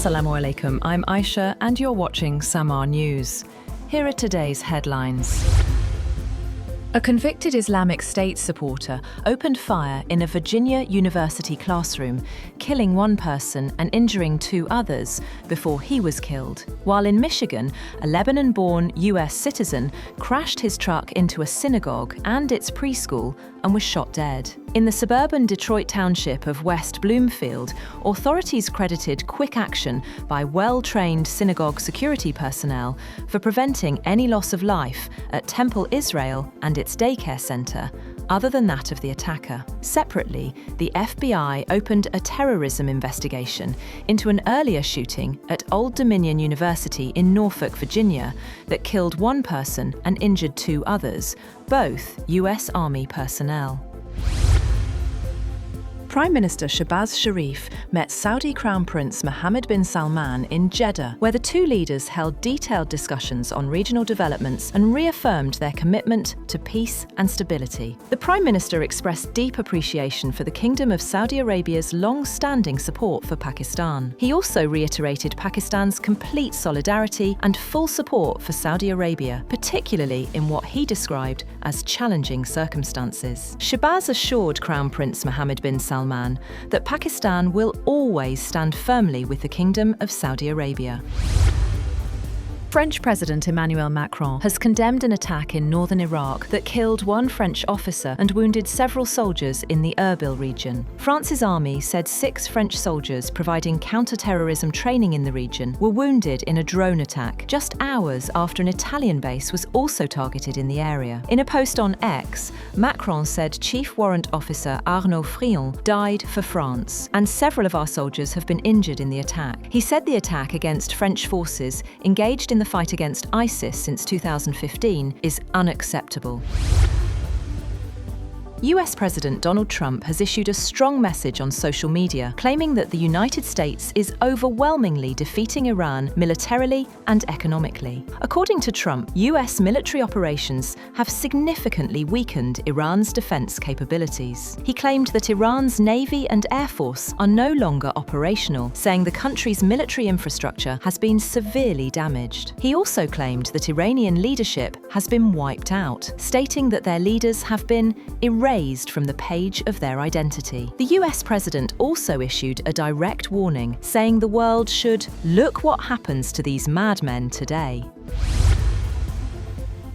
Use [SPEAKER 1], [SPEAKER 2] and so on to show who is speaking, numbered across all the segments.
[SPEAKER 1] Assalamu alaikum, I'm Aisha and you're watching Samaa News. Here are today's headlines. A convicted Islamic State supporter opened fire in a Virginia University classroom, killing one person and injuring two others before he was killed. While in Michigan, a Lebanon-born US citizen crashed his truck into a synagogue and its preschool and was shot dead. In the suburban Detroit township of West Bloomfield, authorities credited quick action by well-trained synagogue security personnel for preventing any loss of life at Temple Israel and its daycare center, other than that of the attacker. Separately, the FBI opened a terrorism investigation into an earlier shooting at Old Dominion University in Norfolk, Virginia, that killed one person and injured two others, both US Army personnel. Prime Minister Shehbaz Sharif met Saudi Crown Prince Mohammed bin Salman in Jeddah, where the two leaders held detailed discussions on regional developments and reaffirmed their commitment to peace and stability. The Prime Minister expressed deep appreciation for the Kingdom of Saudi Arabia's long-standing support for Pakistan. He also reiterated Pakistan's complete solidarity and full support for Saudi Arabia, particularly in what he described as challenging circumstances. Shehbaz assured Crown Prince Mohammed bin Salman that Pakistan will always stand firmly with the Kingdom of Saudi Arabia. French President Emmanuel Macron has condemned an attack in northern Iraq that killed one French officer and wounded several soldiers in the Erbil region. France's army said 6 French soldiers providing counter-terrorism training in the region were wounded in a drone attack just hours after an Italian base was also targeted in the area. In a post on X, Macron said Chief Warrant Officer Arnaud Frion died for France, and several of our soldiers have been injured in the attack. He said the attack against French forces engaged in the fight against ISIS since 2015 is unacceptable. US President Donald Trump has issued a strong message on social media, claiming that the United States is overwhelmingly defeating Iran militarily and economically. According to Trump, US military operations have significantly weakened Iran's defense capabilities. He claimed that Iran's Navy and Air Force are no longer operational, saying the country's military infrastructure has been severely damaged. He also claimed that Iranian leadership has been wiped out, stating that their leaders have been erased from the page of their identity. The US president also issued a direct warning, saying the world should look what happens to these madmen today.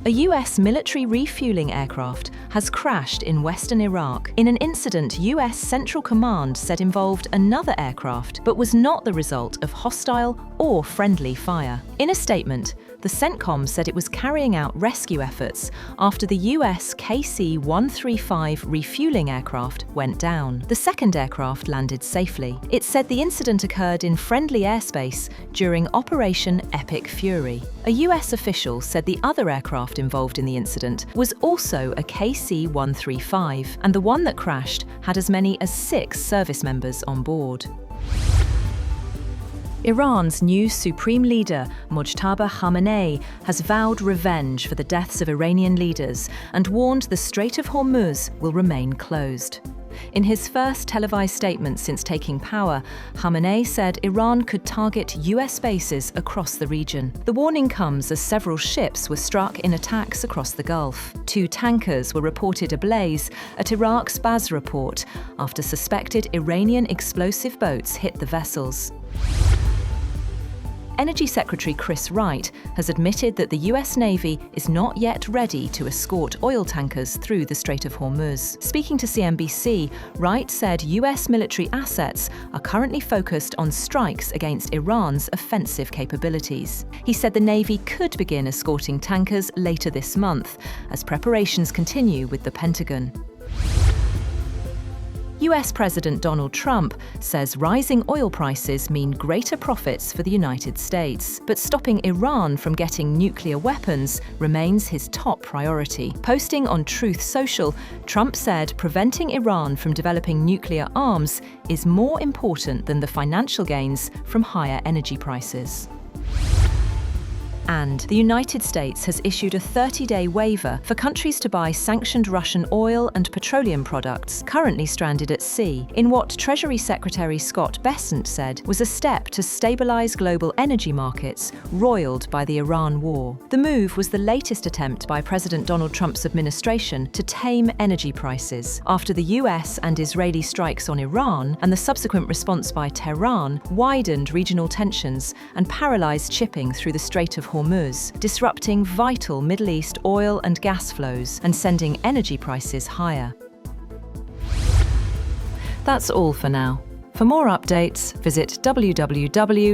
[SPEAKER 1] A US military refueling aircraft has crashed in western Iraq in an incident US Central Command said involved another aircraft, but was not the result of hostile or friendly fire. In a statement, the CENTCOM said it was carrying out rescue efforts after the US KC-135 refueling aircraft went down. The second aircraft landed safely. It said the incident occurred in friendly airspace during Operation Epic Fury. A US official said the other aircraft involved in the incident was also a KC-135, and the one that crashed had as many as 6 service members on board. Iran's new supreme leader, Mojtaba Khamenei, has vowed revenge for the deaths of Iranian leaders and warned the Strait of Hormuz will remain closed. In his first televised statement since taking power, Khamenei said Iran could target US bases across the region. The warning comes as several ships were struck in attacks across the Gulf. 2 tankers were reported ablaze at Iraq's Basra port after suspected Iranian explosive boats hit the vessels. Energy Secretary Chris Wright has admitted that the US Navy is not yet ready to escort oil tankers through the Strait of Hormuz. Speaking to CNBC, Wright said US military assets are currently focused on strikes against Iran's offensive capabilities. He said the Navy could begin escorting tankers later this month as preparations continue with the Pentagon. US President Donald Trump says rising oil prices mean greater profits for the United States, but stopping Iran from getting nuclear weapons remains his top priority. Posting on Truth Social, Trump said preventing Iran from developing nuclear arms is more important than the financial gains from higher energy prices. And the United States has issued a 30-day waiver for countries to buy sanctioned Russian oil and petroleum products currently stranded at sea, in what Treasury Secretary Scott Bessent said was a step to stabilize global energy markets roiled by the Iran war. The move was the latest attempt by President Donald Trump's administration to tame energy prices, after the US and Israeli strikes on Iran and the subsequent response by Tehran widened regional tensions and paralyzed shipping through the Strait of Hormuz, disrupting vital Middle East oil and gas flows and sending energy prices higher. That's all for now. For more updates, visit www.samaa.tv.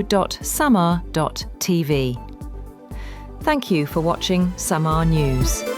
[SPEAKER 1] Thank you for watching Samaa News.